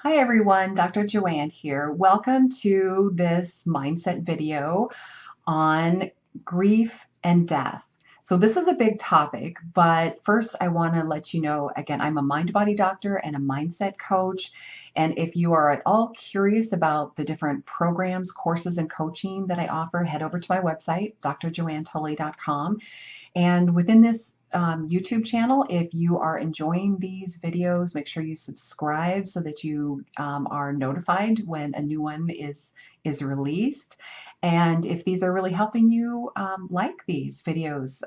Hi everyone, Dr. Joanne here. Welcome to this mindset video on grief and death. So this is a big topic, but first I want to let you know, again, I'm a mind-body doctor and a mindset coach. And if you are at all curious about the different programs, courses, and coaching that I offer, head over to my website, drjoannetully.com. And within this YouTube channel, if you are enjoying these videos, make sure you subscribe so that you are notified when a new one is released. And if these are really helping you, like these videos.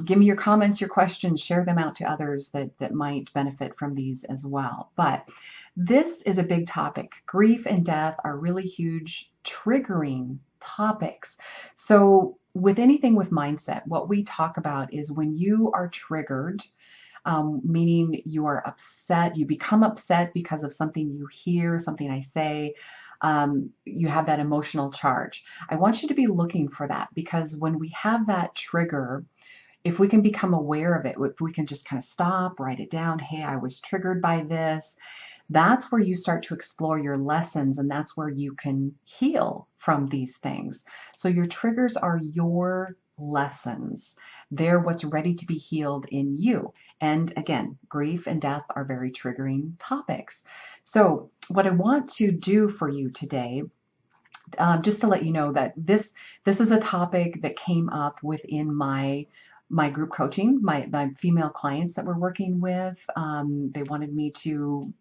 Give me your comments, your questions, share them out to others that might benefit from these as well. But this is a big topic. Grief and death are really huge, triggering topics. So with anything with mindset, what we talk about is when you are triggered, meaning you are upset, you become upset because of something you hear, something I say, you have that emotional charge. I want you to be looking for that because when we have that trigger, if we can become aware of it, if we can just kind of stop, write it down, hey, I was triggered by this, that's where you start to explore your lessons and that's where you can heal from these things. So your triggers are your lessons. They're what's ready to be healed in you. And again, grief and death are very triggering topics. So what I want to do for you today, just to let you know that this is a topic that came up within my group coaching, my female clients that we're working with. They wanted me to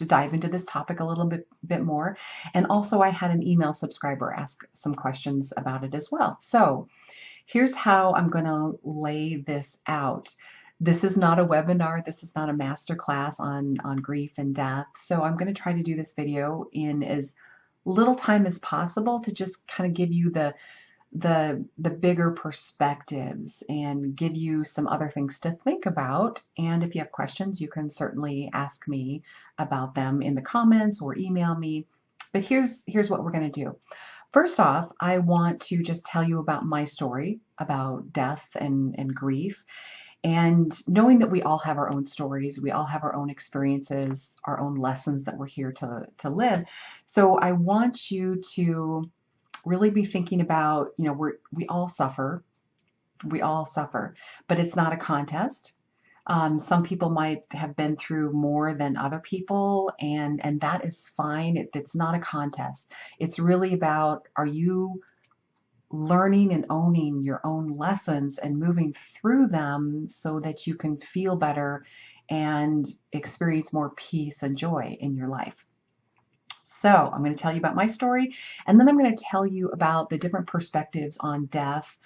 dive into this topic a little bit more. And also I had an email subscriber ask some questions about it as well. So here's how I'm going to lay this out. This is not a webinar. This is not a master class on grief and death. So I'm going to try to do this video in as little time as possible to just kind of give you the bigger perspectives and give you some other things to think about. And if you have questions, you can certainly ask me about them in the comments or email me. But here's what we're going to do. First off, I want to just tell you about my story about death and grief. And knowing that we all have our own stories, we all have our own experiences, our own lessons that we're here to live. So I want you to really be thinking about, we all suffer, but it's not a contest. Some people might have been through more than other people, and that is fine. It's not a contest. It's really about, are you learning and owning your own lessons and moving through them so that you can feel better and experience more peace and joy in your life. So I'm going to tell you about my story, and then I'm going to tell you about the different perspectives on death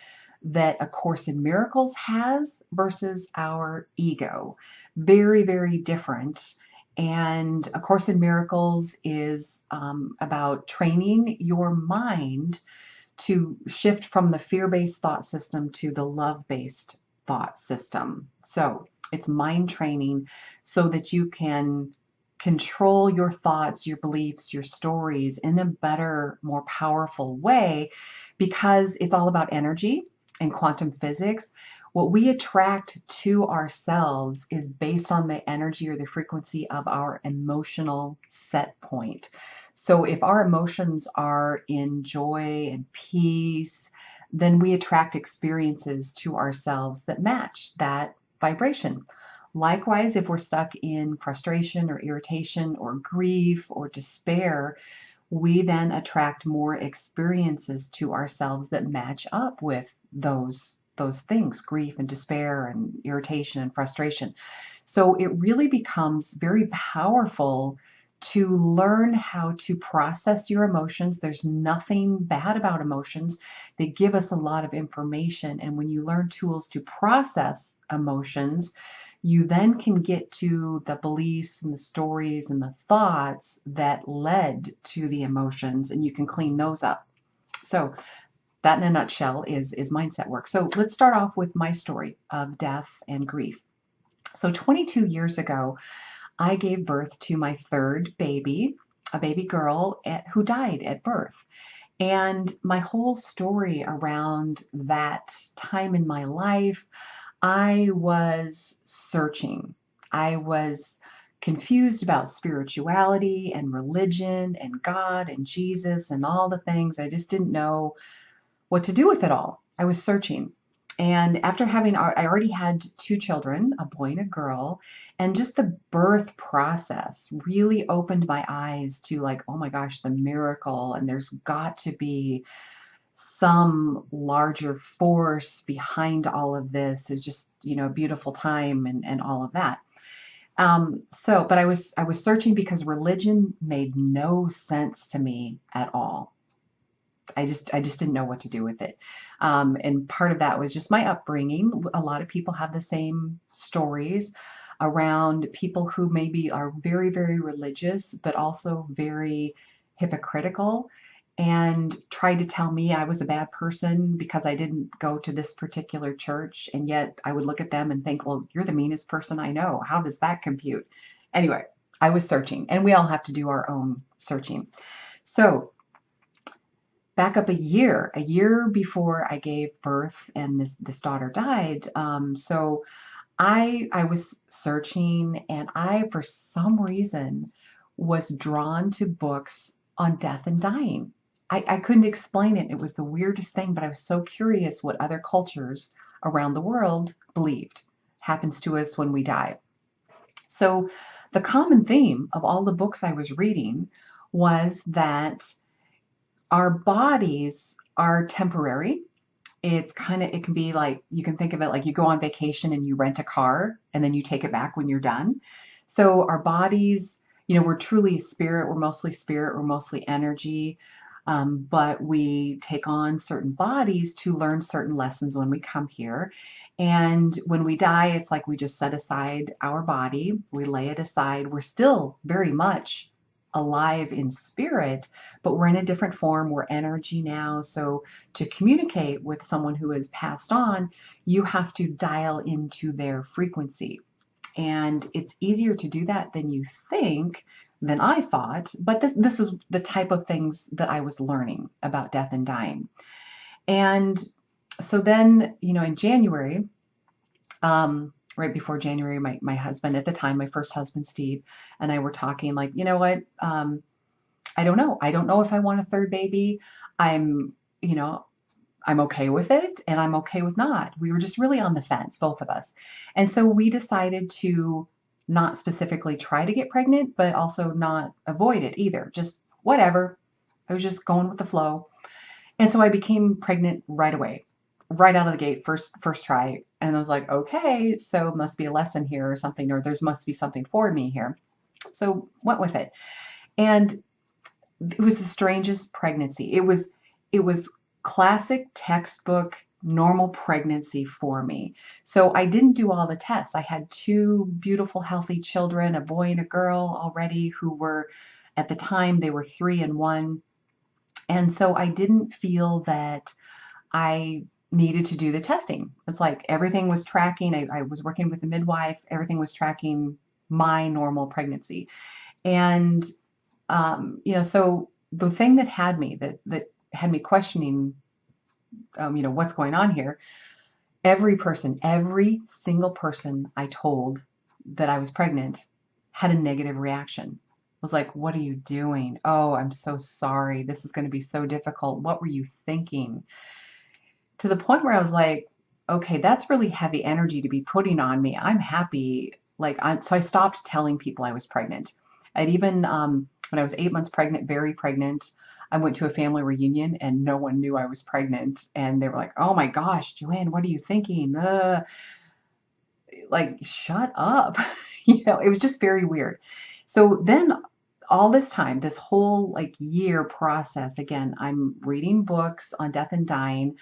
that A Course in Miracles has versus our ego. Very, very different. And A Course in Miracles is about training your mind to shift from the fear-based thought system to the love-based thought system. So it's mind training so that you can control your thoughts, your beliefs, your stories in a better, more powerful way, because it's all about energy and quantum physics. What we attract to ourselves is based on the energy or the frequency of our emotional set point. So if our emotions are in joy and peace, then we attract experiences to ourselves that match that vibration. Likewise, if we're stuck in frustration or irritation or grief or despair, we then attract more experiences to ourselves that match up with those things, grief and despair and irritation and frustration. So it really becomes very powerful to learn how to process your emotions. There's nothing bad about emotions. They give us a lot of information. And when you learn tools to process emotions, you then can get to the beliefs and the stories and the thoughts that led to the emotions, and you can clean those up. So that in a nutshell is mindset work. So let's start off with my story of death and grief. So 22 years ago, I gave birth to my third baby, a baby girl who died at birth. And my whole story around that time in my life, I was searching. I was confused about spirituality and religion and God and Jesus and all the things. I just didn't know what to do with it all. I was searching. And after I already had two children, a boy and a girl, and just the birth process really opened my eyes to like, oh my gosh, the miracle. And there's got to be some larger force behind all of this. It's just, a beautiful time and all of that. But I was searching because religion made no sense to me at all. I just didn't know what to do with it. And part of that was just my upbringing. A lot of people have the same stories around people who maybe are very, very religious, but also very hypocritical, and tried to tell me I was a bad person because I didn't go to this particular church. And yet I would look at them and think, well, you're the meanest person I know. How does that compute? Anyway, I was searching, and we all have to do our own searching. So back up a year before I gave birth and this daughter died. So I was searching, and I, for some reason, was drawn to books on death and dying. I couldn't explain it. It was the weirdest thing, but I was so curious what other cultures around the world believed happens to us when we die. So the common theme of all the books I was reading was that our bodies are temporary. It can be like, you can think of it like you go on vacation and you rent a car and then you take it back when you're done. So our bodies, we're truly spirit, we're mostly energy, but we take on certain bodies to learn certain lessons when we come here. And when we die, it's like we just set aside our body, we lay it aside. We're still very much alive in spirit, but we're in a different form. We're energy now. So to communicate with someone who has passed on, you have to dial into their frequency. And it's easier to do that than you think, than I thought. But this is the type of things that I was learning about death and dying. And so then, in January, right before January, my husband at the time, my first husband, Steve, and I were talking like, you know what? I don't know. I don't know if I want a third baby. I'm, you know, I'm okay with it and I'm okay with not. We were just really on the fence, both of us. And so we decided to not specifically try to get pregnant, but also not avoid it either. Just whatever. I was just going with the flow. And so I became pregnant right away, right out of the gate, first try. And I was like, okay, so must be a lesson here or something, or there's must be something for me here. So went with it. And it was the strangest pregnancy. It was classic textbook normal pregnancy for me. So I didn't do all the tests. I had two beautiful, healthy children, a boy and a girl already, who were, at the time, they were 3 and 1. And so I didn't feel that I needed to do the testing. It's like everything was tracking. I was working with a midwife. Everything was tracking my normal pregnancy. And, so the thing that that had me questioning, what's going on here, every single person I told that I was pregnant had a negative reaction. Was like, what are you doing? Oh, I'm so sorry. This is going to be so difficult. What were you thinking? To the point where I was like, okay, that's really heavy energy to be putting on me. I'm happy. So I stopped telling people I was pregnant. I'd even, when I was 8 months pregnant, very pregnant, I went to a family reunion and no one knew I was pregnant. And they were like, oh my gosh, Joanne, what are you thinking? Like, shut up. It was just very weird. So then all this time, this whole year process, again, I'm reading books on death and dying.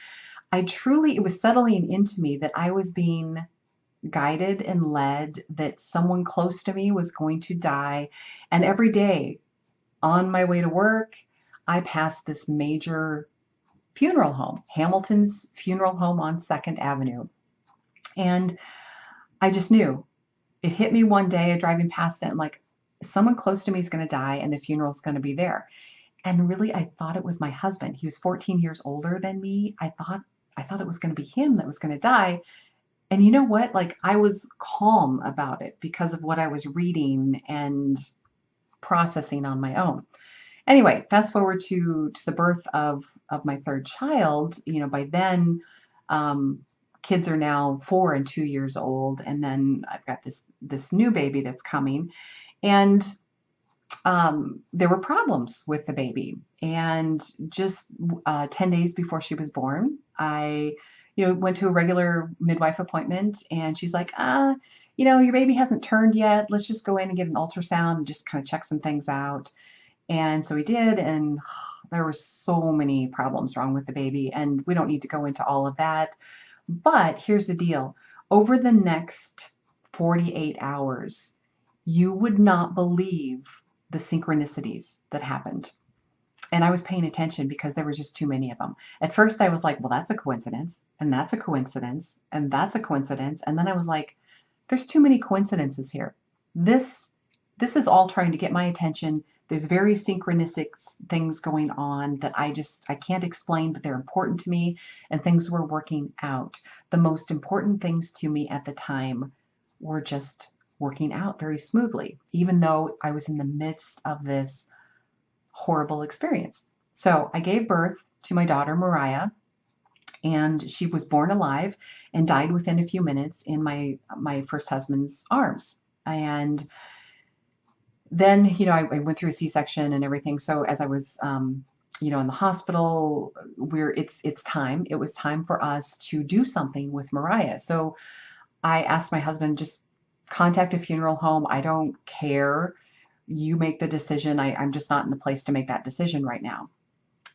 It was settling into me that I was being guided and led, that someone close to me was going to die. And every day on my way to work, I passed this major funeral home, Hamilton's Funeral Home on 2nd Avenue. And I just knew. It hit me one day driving past it. I'm like, someone close to me is going to die and the funeral's going to be there. And really, I thought it was my husband. He was 14 years older than me. I thought it was going to be him that was going to die. And you know what? Like I was calm about it because of what I was reading and processing on my own. Anyway, fast forward to the birth of my third child. By then, um, kids are now 4 and 2 years old, and then I've got this new baby that's coming, and there were problems with the baby. And just 10 days before she was born, I, went to a regular midwife appointment, and she's like, your baby hasn't turned yet. Let's just go in and get an ultrasound and just kind of check some things out. And so we did, and there were so many problems wrong with the baby, and we don't need to go into all of that. But here's the deal. Over the next 48 hours, you would not believe the synchronicities that happened. And I was paying attention because there was just too many of them. At first, I was like, well, that's a coincidence, and that's a coincidence, and that's a coincidence. And then I was like, there's too many coincidences here. This this is all trying to get my attention. There's very synchronistic things going on that I can't explain, but they're important to me, and things were working out. The most important things to me at the time were just working out very smoothly, even though I was in the midst of this horrible experience. So I gave birth to my daughter, Mariah, and she was born alive and died within a few minutes in my first husband's arms. And then, I went through a C-section and everything. So as I was, in the hospital, it's time. It was time for us to do something with Mariah. So I asked my husband, just contact a funeral home. I don't care. You make the decision. I'm just not in the place to make that decision right now.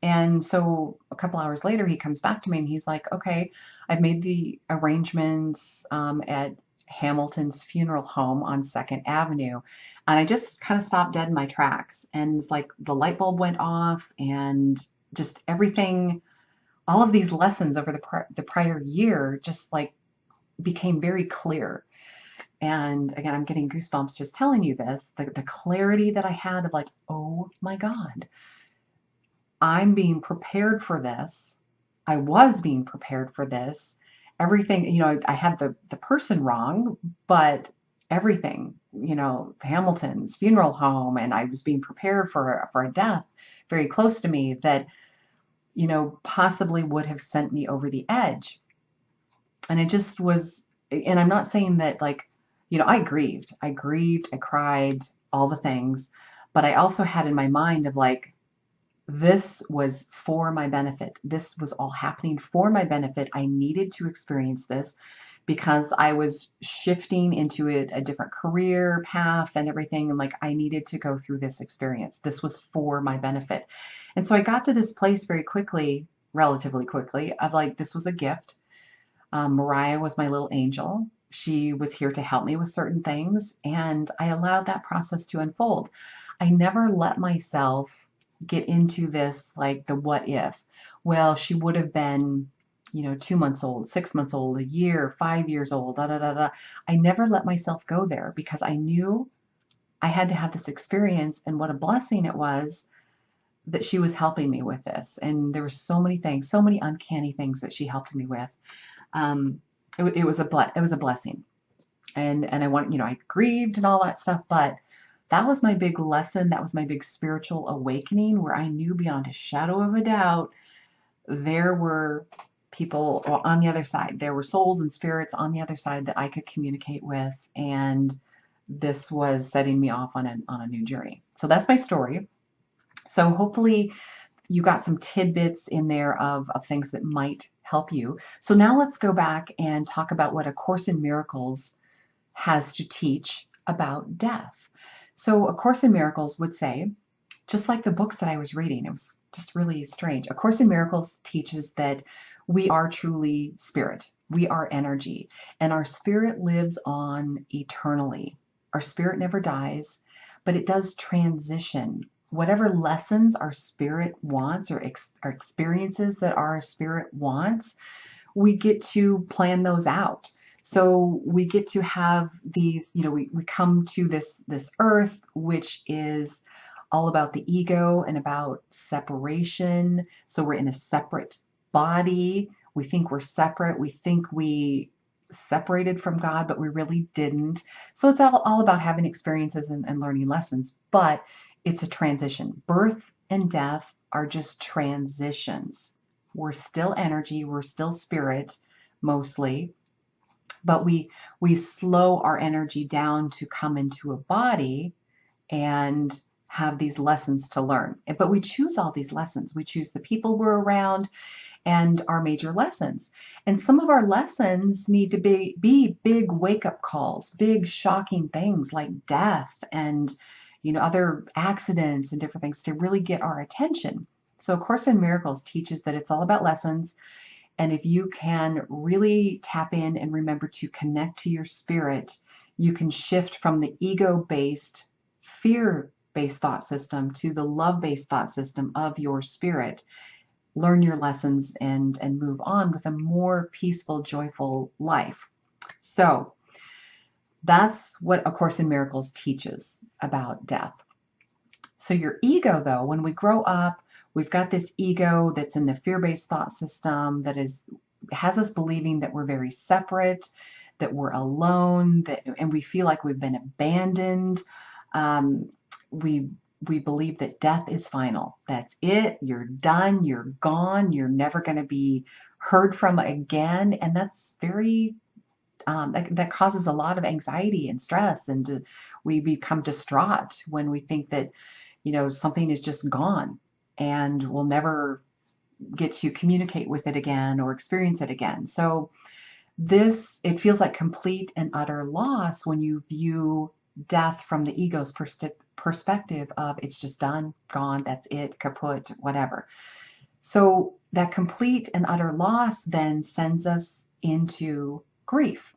And so a couple hours later, he comes back to me and he's like, okay, I've made the arrangements at Hamilton's funeral home on 2nd Avenue. And I just kind of stopped dead in my tracks. And it's like the light bulb went off, and just everything, all of these lessons over the prior year just like became very clear. And again, I'm getting goosebumps just telling you this, the clarity that I had of like, oh my God, I'm being prepared for this. I was being prepared for this. Everything, I had the person wrong, but everything, Hamilton's funeral home, and I was being prepared for a death very close to me that, possibly would have sent me over the edge. And it just was, and I'm not saying that like, I grieved, I cried, all the things, but I also had in my mind of like, this was for my benefit. This was all happening for my benefit. I needed to experience this because I was shifting into a different career path and everything. And like, I needed to go through this experience. This was for my benefit. And so I got to this place very quickly, relatively quickly, of like, this was a gift. Mariah was my little angel. She was here to help me with certain things. And I allowed that process to unfold. I never let myself get into this, like the what if. Well, she would have been, 2 months old, 6 months old, a year, 5 years old, da da da da. I never let myself go there because I knew I had to have this experience, and what a blessing it was that she was helping me with this. And there were so many things, so many uncanny things that she helped me with. Um, it was it was a blessing. And I want, I grieved and all that stuff, but that was my big lesson. That was my big spiritual awakening, where I knew beyond a shadow of a doubt there were people on the other side. There were souls and spirits on the other side that I could communicate with, and this was setting me off on a new journey. So that's my story. So hopefully you got some tidbits in there of things that might help you. So now let's go back and talk about what A Course in Miracles has to teach about death. So A Course in Miracles would say, just like the books that I was reading, it was just really strange. A Course in Miracles teaches that we are truly spirit. We are energy, and our spirit lives on eternally. Our spirit never dies, but it does transition. Whatever lessons our spirit wants, or experiences that our spirit wants, we get to plan those out. So we get to have these, we come to this earth, which is all about the ego and about separation. So we're in a separate body. We think we're separate. We think we separated from God, but we really didn't. So it's all about having experiences and learning lessons, but it's a transition. Birth and death are just transitions. We're still energy, we're still spirit mostly, but we slow our energy down to come into a body and have these lessons to learn. But we choose all these lessons. We choose the people we're around and our major lessons. And some of our lessons need to be big wake up calls, big shocking things like death and other accidents and different things to really get our attention. So A Course in Miracles teaches that it's all about lessons. And if you can really tap in and remember to connect to your spirit, you can shift from the ego-based, fear-based thought system to the love-based thought system of your spirit, learn your lessons and move on with a more peaceful, joyful life. So that's what A Course in Miracles teaches about death. So your ego, though, when we grow up, we've got this ego that's in the fear-based thought system that has us believing that we're very separate, that we're alone, and we feel like we've been abandoned. Um, we we believe that death is final. That's it. You're done. You're gone. You're never going to be heard from again. And that's very that causes a lot of anxiety and stress, and we become distraught when we think that something is just gone and we'll never get to communicate with it again or experience it again. So it feels like complete and utter loss when you view death from the ego's perspective of it's just done, gone, that's it, kaput, whatever. So that complete and utter loss then sends us into grief.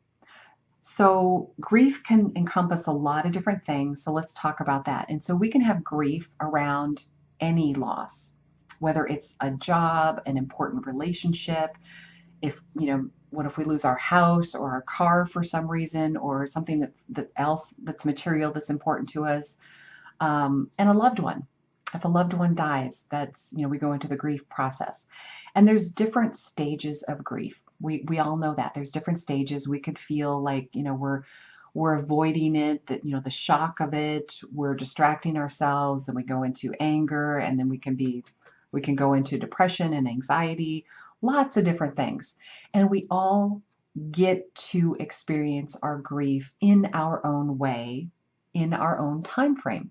So grief can encompass a lot of different things. So let's talk about that. And so we can have grief around any loss, whether it's a job, an important relationship, what if we lose our house or our car for some reason, or something that's material that's important to us, and a loved one. If a loved one dies, we go into the grief process. And there's different stages of grief. We all know that there's different stages. We could feel like, we're avoiding it, that, the shock of it, we're distracting ourselves, and we go into anger, and then we can go into depression and anxiety, lots of different things. And we all get to experience our grief in our own way, in our own time frame.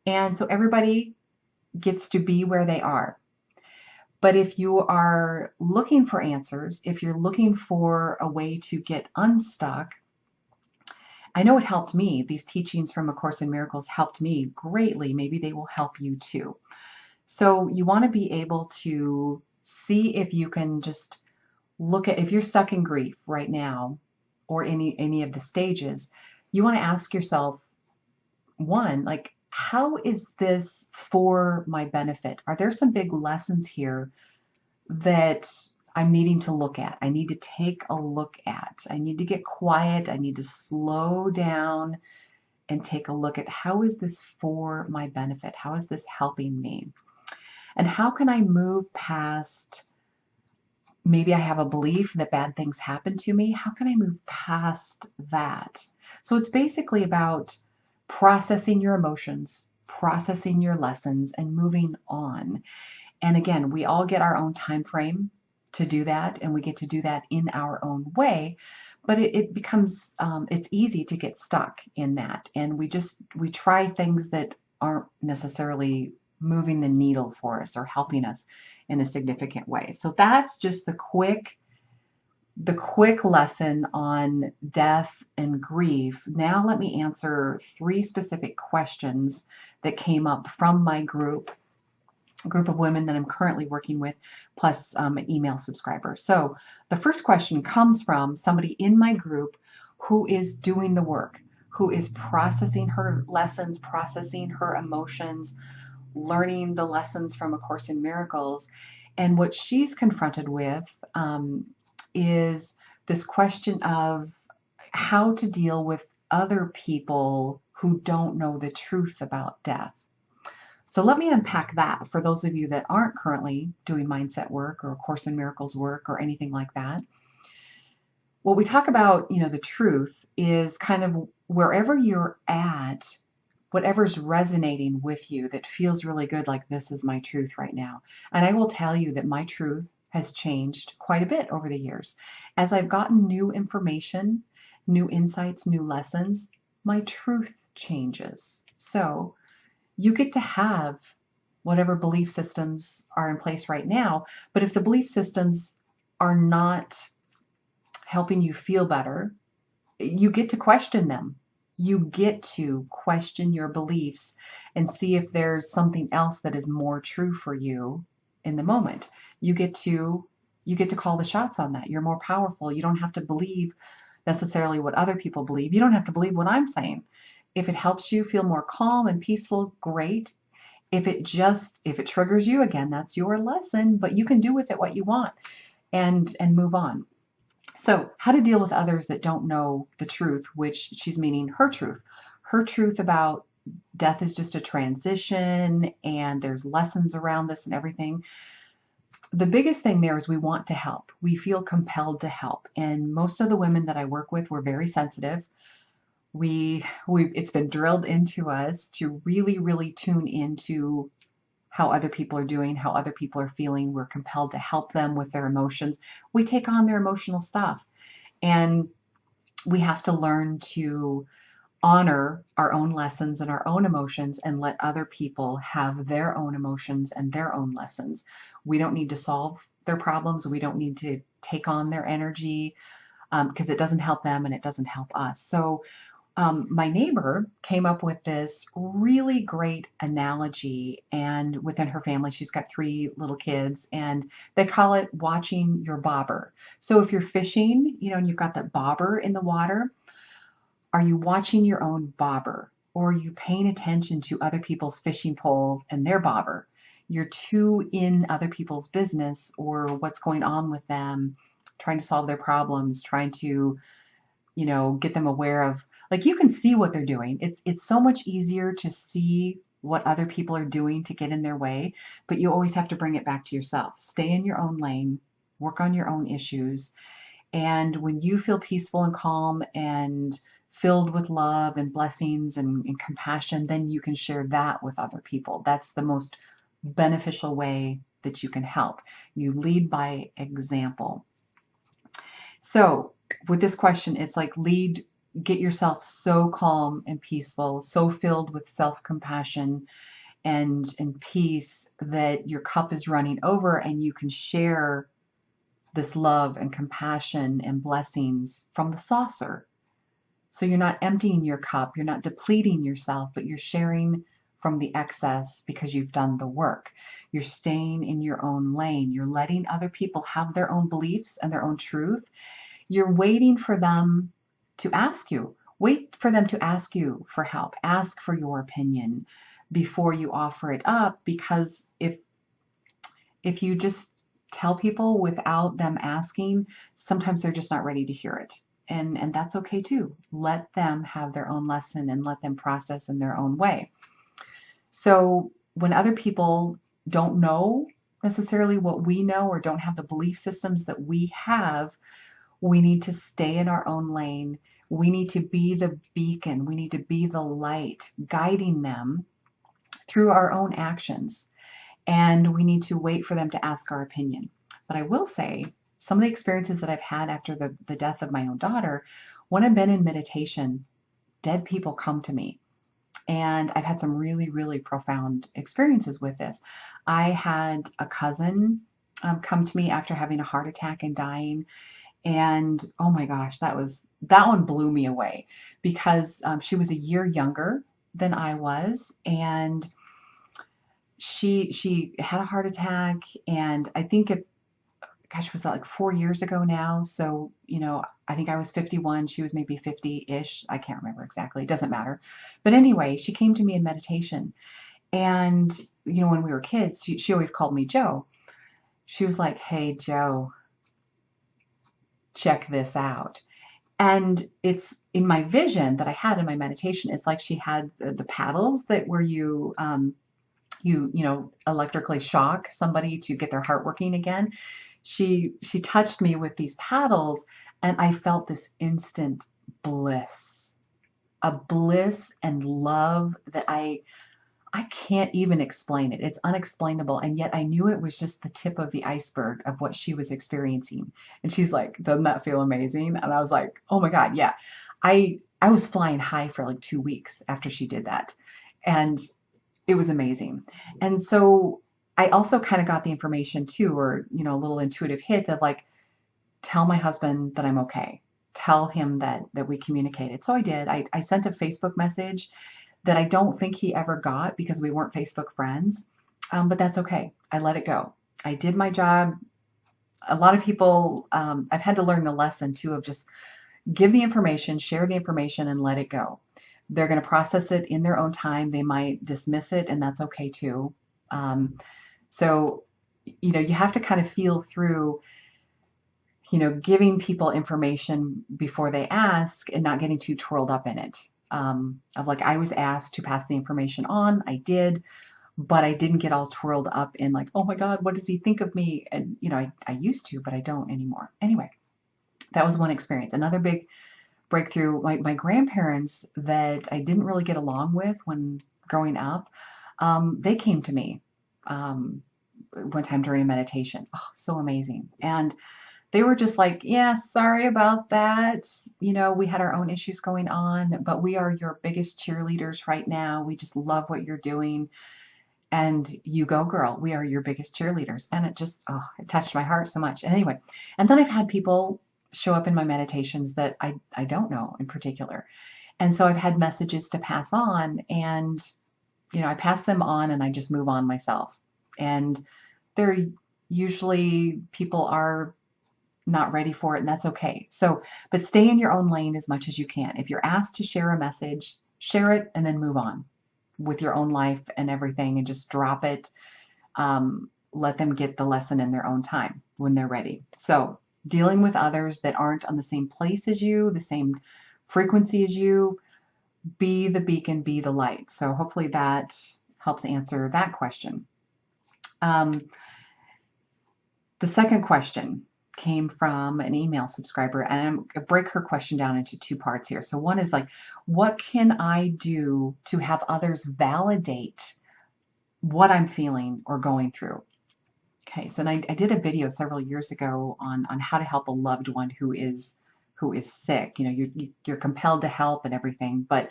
And so everybody gets to be where they are. But if you are looking for answers, if you're looking for a way to get unstuck, I know it helped me. These teachings from A Course in Miracles helped me greatly. Maybe they will help you too. So you want to be able to see if you can just look at, if you're stuck in grief right now or any of the stages, you want to ask yourself, one, like, how is this for my benefit? Are there some big lessons here that I'm needing to look at? I need to take a look at. I need to get quiet. I need to slow down and take a look at, how is this for my benefit? How is this helping me? And how can I move past, maybe I have a belief that bad things happen to me. How can I move past that? So it's basically about processing your emotions, processing your lessons, and moving on. And again, we all get our own time frame to do that, and we get to do that in our own way. But it becomes, it's easy to get stuck in that. And we try things that aren't necessarily moving the needle for us or helping us in a significant way. So that's just the quick lesson on death and grief. Now let me answer 3 specific questions that came up from my group, a group of women that I'm currently working with, plus an email subscriber. So the first question comes from somebody in my group who is doing the work, who is processing her lessons, processing her emotions, learning the lessons from A Course in Miracles. And what she's confronted with is this question of how to deal with other people who don't know the truth about death. So let me unpack that for those of you that aren't currently doing mindset work or A Course in Miracles work or anything like that. what we talk about, the truth is kind of wherever you're at, whatever's resonating with you that feels really good, like this is my truth right now. And I will tell you that my truth has changed quite a bit over the years. As I've gotten new information, new insights, new lessons, my truth changes. So you get to have whatever belief systems are in place right now. But if the belief systems are not helping you feel better, you get to question them. You get to question your beliefs and see if there's something else that is more true for you in the moment. You get to you get to call the shots on that. You're more powerful. You don't have to believe necessarily what other people believe. You don't have to believe what I'm saying. If it helps you feel more calm and peaceful, great. If it triggers you again, that's your lesson, but you can do with it what you want and move on. So, how to deal with others that don't know the truth, which she's meaning her truth. Her truth about death is just a transition and there's lessons around this and everything. The biggest thing there is we want to help. We feel compelled to help. And most of the women that I work with were very sensitive. We it's been drilled into us to really, really tune into how other people are doing, how other people are feeling. We're compelled to help them with their emotions. We take on their emotional stuff. And we have to learn to honor our own lessons and our own emotions and let other people have their own emotions and their own lessons. We don't need to solve their problems. We don't need to take on their energy because it doesn't help them and it doesn't help us. So my neighbor came up with this really great analogy, and within her family, she's got three little kids, and they call it watching your bobber. So if you're fishing, and you've got that bobber in the water, are you watching your own bobber, or are you paying attention to other people's fishing pole and their bobber? You're too in other people's business or what's going on with them, trying to solve their problems, trying to get them aware of, like, you can see what they're doing. It's so much easier to see what other people are doing to get in their way, but you always have to bring it back to yourself. Stay in your own lane, work on your own issues, and when you feel peaceful and calm and filled with love and blessings and compassion, then you can share that with other people. That's the most beneficial way that you can help. You lead by example. So with this question, it's like get yourself so calm and peaceful, so filled with self-compassion and peace that your cup is running over and you can share this love and compassion and blessings from the saucer. So you're not emptying your cup, you're not depleting yourself, but you're sharing from the excess because you've done the work. You're staying in your own lane. You're letting other people have their own beliefs and their own truth. You're waiting for them to ask you. Wait for them to ask you for help. Ask for your opinion before you offer it up, because if you just tell people without them asking, sometimes they're just not ready to hear it. And that's okay too. Let them have their own lesson and let them process in their own way. So when other people don't know necessarily what we know or don't have the belief systems that we have, we need to stay in our own lane. We need to be the beacon. We need to be the light, guiding them through our own actions. And we need to wait for them to ask our opinion. But I will say, some of the experiences that I've had after the death of my own daughter, when I've been in meditation, dead people come to me. And I've had some really, really profound experiences with this. I had a cousin come to me after having a heart attack and dying. And oh my gosh, that one blew me away because she was a year younger than I was, and she had a heart attack, and I think was that like 4 years ago now? So, I think I was 51, she was maybe 50-ish. I can't remember exactly. It doesn't matter. But anyway, she came to me in meditation. And, when we were kids, she always called me Joe. She was like, "Hey, Joe, check this out." And it's in my vision that I had in my meditation, it's like she had the paddles that where you electrically shock somebody to get their heart working again. She touched me with these paddles, And I felt this instant bliss, a bliss and love that I can't even explain it. It's unexplainable. And yet I knew it was just the tip of the iceberg of what she was experiencing. And she's like, doesn't that feel amazing? And I was like, oh my God, yeah. I was flying high for like 2 weeks after she did that. And it was amazing. And so I also kind of got the information too, or, a little intuitive hit of like, tell my husband that I'm okay. Tell him that we communicated. So I did. I sent a Facebook message that I don't think he ever got because we weren't Facebook friends. But that's okay. I let it go. I did my job. A lot of people, I've had to learn the lesson too of just give the information, share the information, and let it go. They're going to process it in their own time. They might dismiss it, and that's okay too. So, you have to kind of feel through, giving people information before they ask and not getting too twirled up in it. Of like, I was asked to pass the information on. I did, but I didn't get all twirled up in like, oh my God, what does he think of me? And, I used to, but I don't anymore. Anyway, that was one experience. Another big breakthrough, my grandparents that I didn't really get along with when growing up, they came to me one time during a meditation. Oh, so amazing. And they were just like, yeah, sorry about that. We had our own issues going on, but we are your biggest cheerleaders right now. We just love what you're doing. And you go, girl. We are your biggest cheerleaders. And it just, it touched my heart so much. And anyway, and then I've had people show up in my meditations that I don't know in particular. And so I've had messages to pass on, and, I pass them on and I just move on myself. And they're usually people are not ready for it, and that's okay. So, but stay in your own lane as much as you can. If you're asked to share a message, share it and then move on with your own life and everything and just drop it. Let them get the lesson in their own time when they're ready. So, dealing with others that aren't on the same place as you, the same frequency as you, be the beacon, be the light. So, hopefully that helps answer that question. The second question came from an email subscriber, and I'm going to break her question down into two parts here. So one is like, what can I do to have others validate what I'm feeling or going through? Okay, so I did a video several years ago on how to help a loved one who is sick. You're compelled to help and everything, but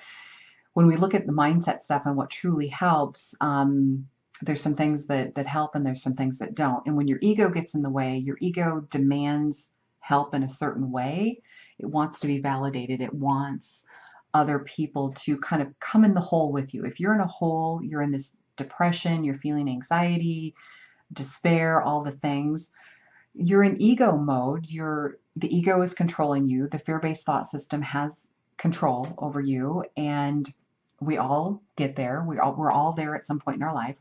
when we look at the mindset stuff and what truly helps, there's some things that help and there's some things that don't. And when your ego gets in the way, your ego demands help in a certain way. It wants to be validated. It wants other people to kind of come in the hole with you. If you're in a hole, you're in this depression, you're feeling anxiety, despair, all the things. You're in ego mode. The ego is controlling you. The fear-based thought system has control over you, and we all get there. We're all there at some point in our life.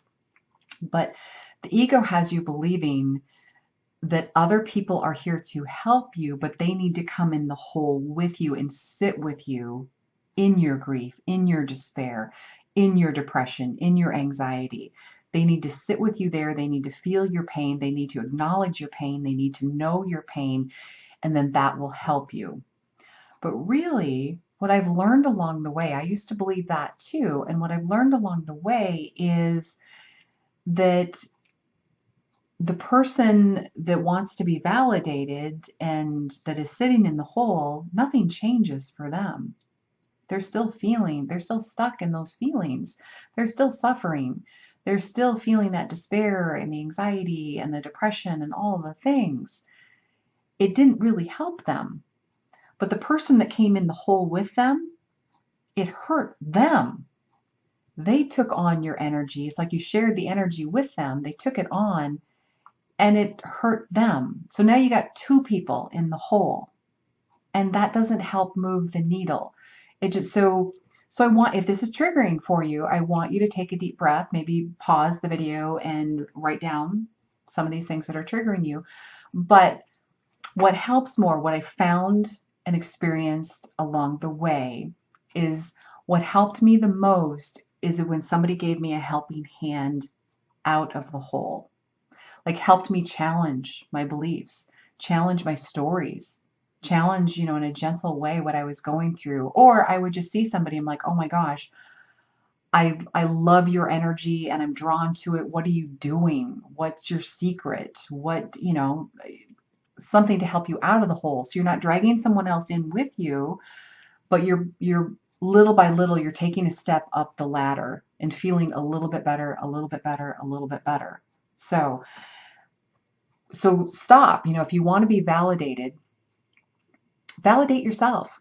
But the ego has you believing that other people are here to help you, but they need to come in the hole with you and sit with you in your grief, in your despair, in your depression, in your anxiety. They need to sit with you there. They need to feel your pain. They need to acknowledge your pain. They need to know your pain, and then that will help you. But really, what I've learned along the way, I used to believe that too, and what I've learned along the way is that the person that wants to be validated and that is sitting in the hole, nothing changes for them. They're still stuck in those feelings. They're still suffering. They're still feeling that despair and the anxiety and the depression and all the things. It didn't really help them. But the person that came in the hole with them, it hurt them. They took on your energy. It's like you shared the energy with them. They took it on and it hurt them. So now you got two people in the hole, and that doesn't help move the needle. It just so I want, if this is triggering for you, I want you to take a deep breath, maybe pause the video and write down some of these things that are triggering you. But what helps more, what I found and experienced along the way, is what helped me the most is when somebody gave me a helping hand out of the hole. Like helped me challenge my beliefs, challenge my stories, challenge, in a gentle way what I was going through. Or I would just see somebody, I'm like, oh my gosh, I love your energy and I'm drawn to it. What are you doing? What's your secret? Something to help you out of the hole. So you're not dragging someone else in with you, but you're little by little, you're taking a step up the ladder and feeling a little bit better, a little bit better, a little bit better. So stop. If you want to be validated, validate yourself.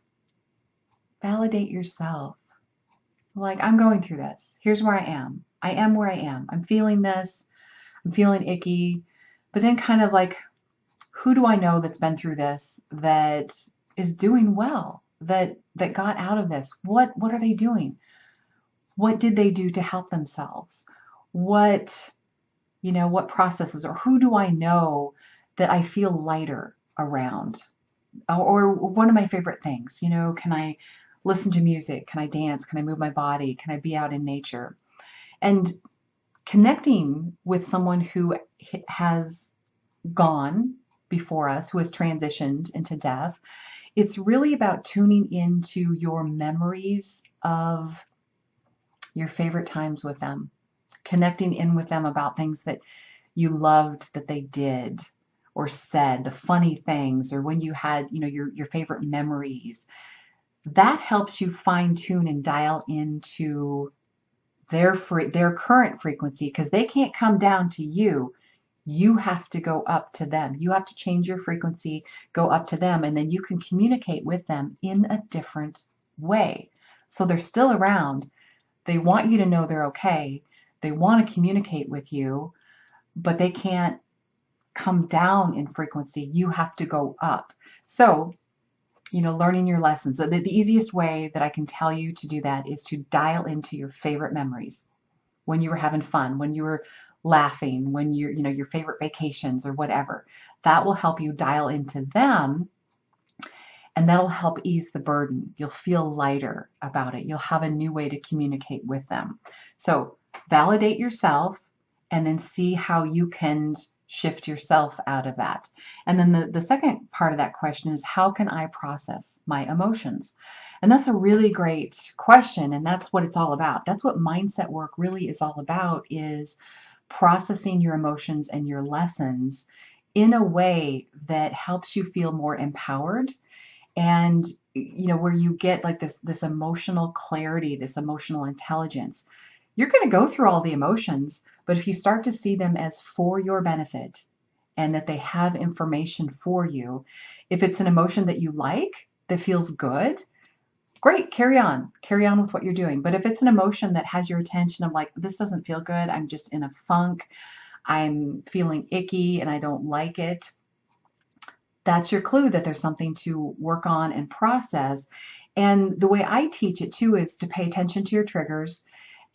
Validate yourself. Like, I'm going through this. Here's where I am. I am where I am. I'm feeling this. I'm feeling icky. But then kind of like, who do I know that's been through this that is doing well, that got out of this? What are they doing? What did they do to help themselves? What processes, or who do I know that I feel lighter around? Or one of my favorite things, can I listen to music? Can I dance? Can I move my body? Can I be out in nature? And connecting with someone who has gone before us, who has transitioned into death, it's really about tuning into your memories of your favorite times with them, connecting in with them about things that you loved that they did or said, the funny things, or when you had, your favorite memories. That helps you fine tune and dial into their current frequency, because they can't come down to you. You have to go up to them. You have to change your frequency, go up to them, and then you can communicate with them in a different way. So they're still around. They want you to know they're okay. They want to communicate with you, but they can't come down in frequency. You have to go up. So, learning your lessons. So the easiest way that I can tell you to do that is to dial into your favorite memories, when you were having fun, when you were laughing, when your favorite vacations or whatever. That will help you dial into them, and that'll help ease the burden. You'll feel lighter about it. You'll have a new way to communicate with them. So validate yourself, and then see how you can shift yourself out of that. And then the second part of that question is, how can I process my emotions? And that's a really great question. And that's what it's all about. That's what mindset work really is all about, is processing your emotions and your lessons in a way that helps you feel more empowered, and where you get like this emotional clarity, this emotional intelligence. You're going to go through all the emotions, but if you start to see them as for your benefit and that they have information for you, if it's an emotion that you like, that feels good, great, carry on with what you're doing. But if it's an emotion that has your attention, of like, this doesn't feel good, I'm just in a funk, I'm feeling icky and I don't like it, that's your clue that there's something to work on and process. And the way I teach it too is to pay attention to your triggers.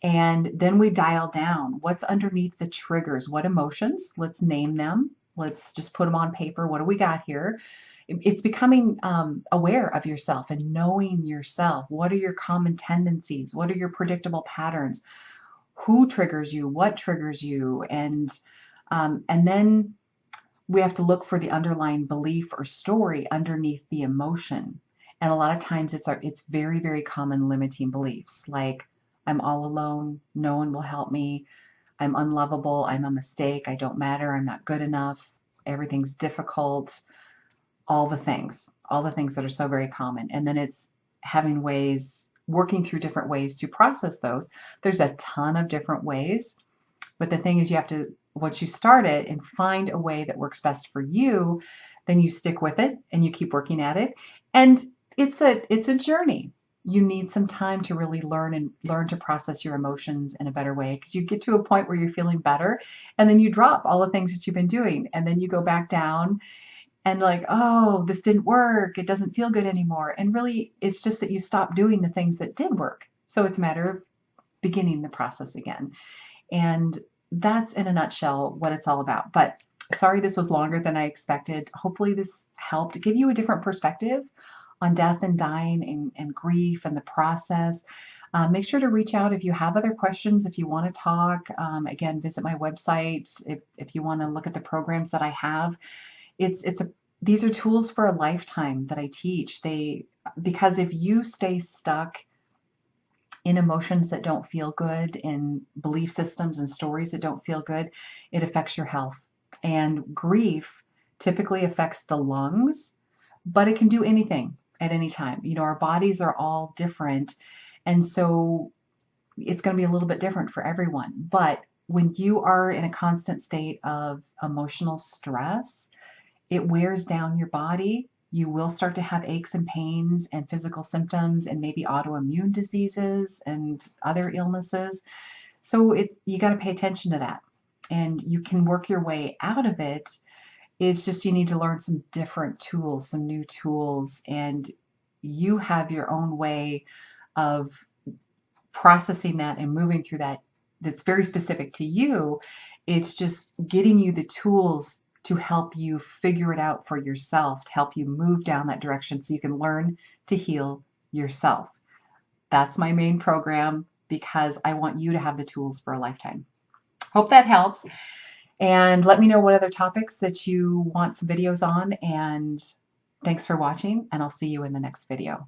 And then we dial down what's underneath the triggers. What emotions? Let's name them. Let's just put them on paper. What do we got here? It's becoming aware of yourself and knowing yourself. What are your common tendencies? What are your predictable patterns? Who triggers you? What triggers you? And then we have to look for the underlying belief or story underneath the emotion. And a lot of times it's very, very common limiting beliefs, like, I'm all alone, no one will help me, I'm unlovable, I'm a mistake, I don't matter, I'm not good enough, everything's difficult, all the things that are so very common. And then it's working through different ways to process those. There's a ton of different ways, but the thing is, you have to, once you start it and find a way that works best for you, then you stick with it and you keep working at it. And it's a journey. You need some time to really learn to process your emotions in a better way, because you get to a point where you're feeling better, and then you drop all the things that you've been doing, and then you go back down and like, oh, this didn't work, it doesn't feel good anymore. And really, it's just that you stopped doing the things that did work. So it's a matter of beginning the process again. And that's in a nutshell what it's all about. But sorry this was longer than I expected. Hopefully this helped give you a different perspective on death and dying and grief and the process. Make sure to reach out if you have other questions, if you want to talk. Again, visit my website if you want to look at the programs that I have. It's a these are tools for a lifetime that I teach. Because if you stay stuck in emotions that don't feel good, in belief systems and stories that don't feel good, it affects your health. And grief typically affects the lungs, but it can do anything at any time. Our bodies are all different. And so it's going to be a little bit different for everyone. But when you are in a constant state of emotional stress, it wears down your body. You will start to have aches and pains and physical symptoms and maybe autoimmune diseases and other illnesses. So you got to pay attention to that. And you can work your way out of it. It's just you need to learn some different tools, some new tools, and you have your own way of processing that and moving through that that's very specific to you. It's just getting you the tools to help you figure it out for yourself, to help you move down that direction so you can learn to heal yourself. That's my main program because I want you to have the tools for a lifetime. Hope that helps. And let me know what other topics that you want some videos on. And thanks for watching, and I'll see you in the next video.